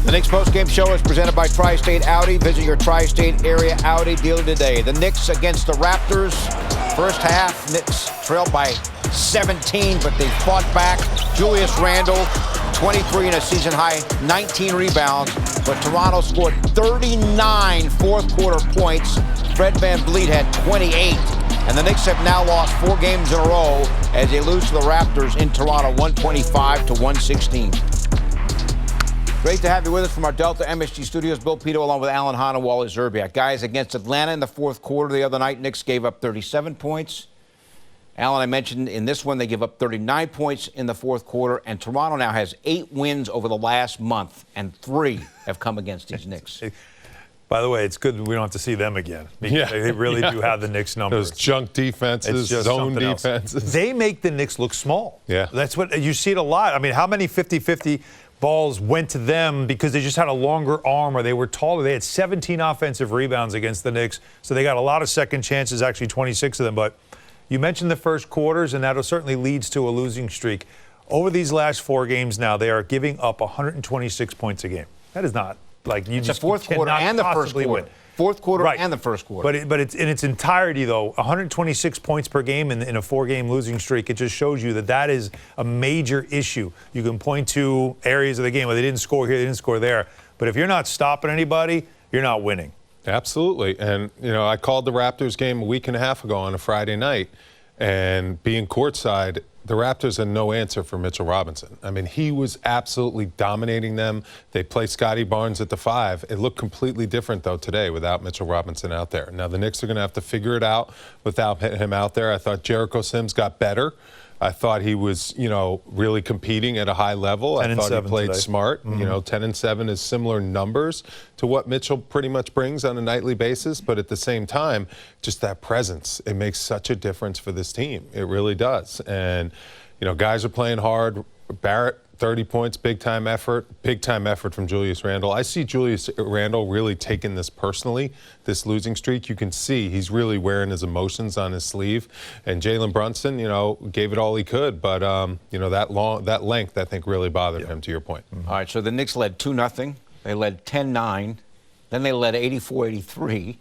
The Knicks postgame show is presented by Tri-State Audi. Visit your Tri-State area Audi dealer today. The Knicks against the Raptors. First half, Knicks trailed by 17, but they fought back. Julius Randle, 23 and a season-high 19 rebounds. But Toronto scored 39 fourth-quarter points. Fred VanVleet had 28. And the Knicks have now lost 4 games in a row as they lose to the Raptors in Toronto, 125-116. Great to have you with us from our Delta MSG studios. Bill Pito along with Alan Hahn and Wally Zerbiak. Guys, against Atlanta in the fourth quarter the other night, Knicks gave up 37 points. Alan, I mentioned in this one they give up 39 points in the fourth quarter, and Toronto now has 8 wins over the last month, and 3 have come against these Knicks. By the way, it's good that we don't have to see them again. Because they really do have the Knicks numbers. Those junk defenses, zone defenses. They make the Knicks look small. Yeah. That's what you see it a lot. I mean, how many 50-50 balls went to them because they just had a longer arm or they were taller? They had 17 offensive rebounds against the Knicks, so they got a lot of second chances, actually 26 of them. But you mentioned the first quarters, and that certainly leads to a losing streak. Over these last 4 games now, they are giving up 126 points a game. That is not like you it's just the fourth quarter and the first quarter. Win. Fourth quarter right. and the first quarter. But it's in its entirety, though, 126 points per game in a 4-game losing streak. It just shows you that that is a major issue. You can point to areas of the game where they didn't score here, they didn't score there. But if you're not stopping anybody, you're not winning. Absolutely. And, you know, I called the Raptors game a week and a half ago on a Friday night. And being courtside, the Raptors had no answer for Mitchell Robinson. I mean, he was absolutely dominating them. They play Scotty Barnes at the 5. It looked completely different, though, today without Mitchell Robinson out there. Now, the Knicks are going to have to figure it out without him out there. I thought Jericho Sims got better. I thought he was, you know, really competing at a high level. I thought he played smart. Mm-hmm. You know, 10 and 7 is similar numbers to what Mitchell pretty much brings on a nightly basis. But at the same time, just that presence, it makes such a difference for this team. It really does. And, you know, guys are playing hard. Barrett, 30 points, big-time effort from Julius Randle. I see Julius Randle really taking this personally, this losing streak. You can see he's really wearing his emotions on his sleeve. And Jalen Brunson, you know, gave it all he could. But, you know, that length, I think, really bothered him, to your point. Mm-hmm. All right, so the Knicks led 2-0. They led 10-9. Then they led 84-83.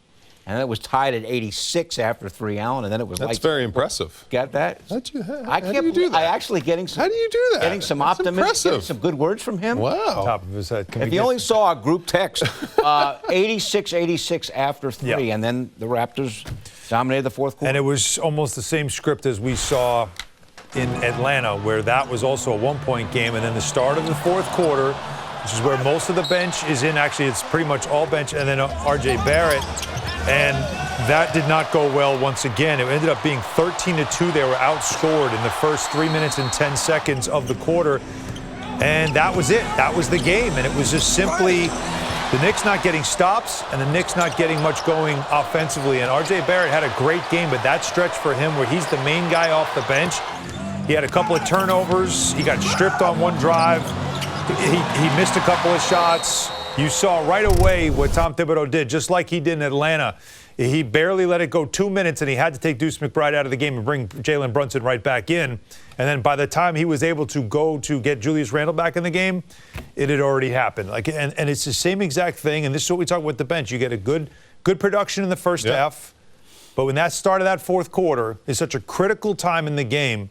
And then it was tied at 86 after 3, Allen, and then it was That's very impressive. Got that? How do you do that? I actually getting some. How do you do that? Getting some optimism, getting some good words from him. Wow. Top of his head. If you only saw a group text, 86-86 after 3, and then the Raptors dominated the fourth quarter. And it was almost the same script as we saw in Atlanta, where that was also a 1-point game, and then the start of the fourth quarter, which is where most of the bench is in. Actually, it's pretty much all bench, and then R.J. Barrett. And that did not go well once again. It ended up being 13-2. They were outscored in the first 3 minutes and 10 seconds of the quarter. And that was it. That was the game. And it was just simply the Knicks not getting stops and the Knicks not getting much going offensively. And R.J. Barrett had a great game, but that stretch for him where he's the main guy off the bench, he had a couple of turnovers. He got stripped on one drive. He missed a couple of shots. You saw right away what Tom Thibodeau did, just like he did in Atlanta. He barely let it go 2 minutes, and he had to take Deuce McBride out of the game and bring Jalen Brunson right back in. And then by the time he was able to go to get Julius Randle back in the game, it had already happened. And it's the same exact thing, and this is what we talk about with the bench. You get a good production in the first half, but when that start of that fourth quarter is such a critical time in the game,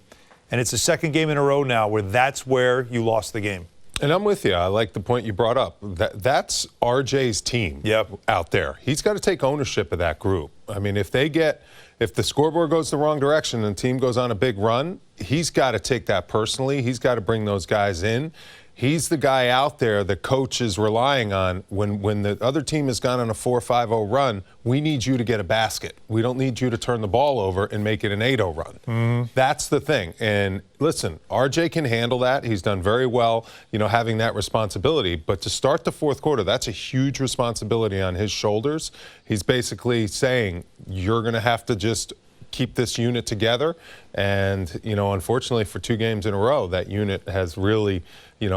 and it's the second game in a row now where that's where you lost the game. And I'm with you. I like the point you brought up. That's RJ's team out there. He's got to take ownership of that group. I mean, if the scoreboard goes the wrong direction and the team goes on a big run, he's got to take that personally. He's got to bring those guys in. He's the guy out there the coach is relying on when the other team has gone on a 4-5-0 run. We need you to get a basket. We don't need you to turn the ball over and make it an 8-0 run. Mm-hmm. That's the thing. And listen, RJ can handle that. He's done very well, you know, having that responsibility. But to start the fourth quarter, that's a huge responsibility on his shoulders. He's basically saying, you're going to have to just keep this unit together And, unfortunately for 2 games in a row, that unit has really,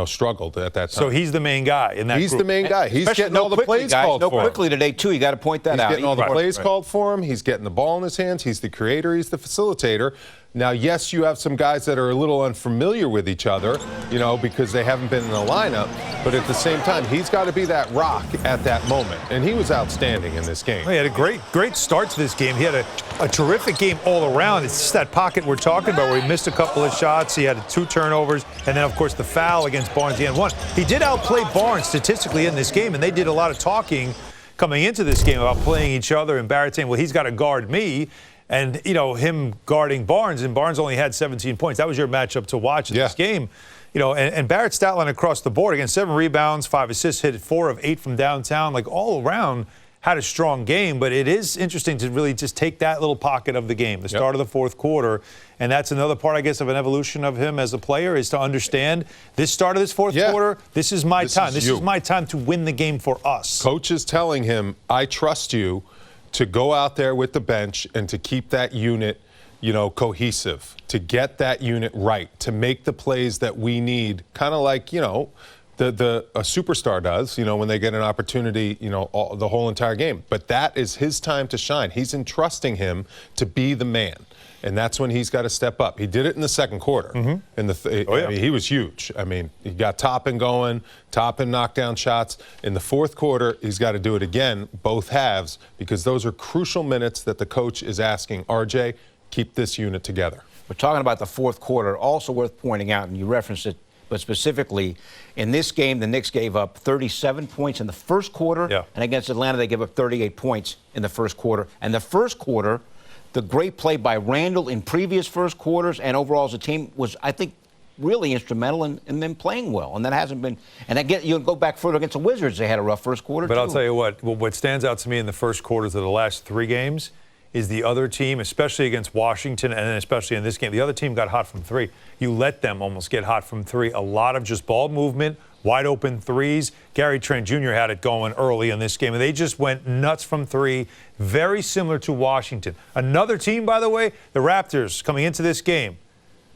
struggled at that time. So he's the main guy in that He's group. the main guy. He's getting all the plays called for him. Quickly today, too. You got to point that out. He's getting all the plays called for him. He's getting the ball in his hands. He's the creator. He's the facilitator. Now, yes, you have some guys that are a little unfamiliar with each other, because they haven't been in the lineup. But at the same time, he's got to be that rock at that moment. And he was outstanding in this game. He had a great start to this game. He had a terrific game all around. It's just that pocket we're talking about where he missed a couple of shots. He had 2 turnovers. And then, of course, the foul against Barnes. He had 1. He did outplay Barnes statistically in this game. And they did a lot of talking coming into this game about playing each other. And Barrett saying, well, he's got to guard me. And, him guarding Barnes, and Barnes only had 17 points. That was your matchup to watch in this game. And Barrett's stat line across the board, again, 7 rebounds, 5 assists, hit 4 of 8 from downtown. Like, all around, had a strong game. But it is interesting to really just take that little pocket of the game, the start of the fourth quarter. And that's another part, I guess, of an evolution of him as a player, is to understand this start of this fourth quarter, this is my time. This is my time to win the game for us. Coach is telling him, I trust you to go out there with the bench and to keep that unit, cohesive, to get that unit right, to make the plays that we need, kind of like, a superstar does, when they get an opportunity, the whole entire game. But that is his time to shine. He's entrusting him to be the man. And that's when he's got to step up. He did it in the second quarter. I mean, he was huge. I mean, he got Toppin going, Toppin knocked down shots. In the fourth quarter, he's got to do it again, both halves, because those are crucial minutes that the coach is asking, RJ, keep this unit together. We're talking about the fourth quarter. Also worth pointing out, and you referenced it, but specifically, in this game, the Knicks gave up 37 points in the first quarter, and against Atlanta, they gave up 38 points in the first quarter. And the first quarter, the great play by Randle in previous first quarters and overall as a team was, I think, really instrumental in them playing well. And that hasn't been. And again, you go back further against the Wizards, they had a rough first quarter, But I'll tell you what stands out to me in the first quarters of the last 3 games is the other team, especially against Washington and then especially in this game, the other team got hot from 3. You let them almost get hot from 3. A lot of just ball movement, wide open threes. Gary Trent Jr. had it going early in this game, and they just went nuts from 3, very similar to Washington. Another team, by the way, the Raptors, coming into this game,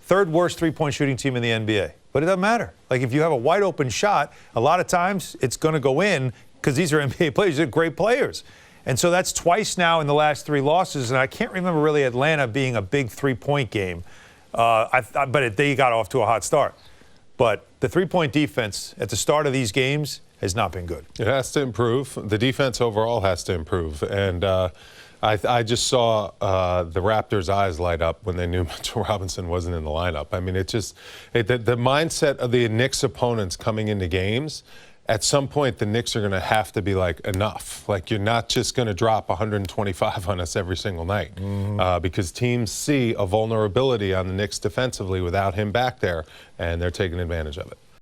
3rd worst three-point shooting team in the NBA. But it doesn't matter. Like, if you have a wide open shot, a lot of times it's going to go in because these are NBA players. They're great players. And so that's twice now in the last 3 losses, and I can't remember really Atlanta being a big three-point game. But they got off to a hot start. But the three-point defense at the start of these games has not been good. It has to improve. The defense overall has to improve. And I just saw the Raptors' eyes light up when they knew Mitchell Robinson wasn't in the lineup. I mean, the mindset of the Knicks opponents coming into games, at some point the Knicks are going to have to be like, enough. Like, you're not just going to drop 125 on us every single night because teams see a vulnerability on the Knicks defensively without him back there, and they're taking advantage of it.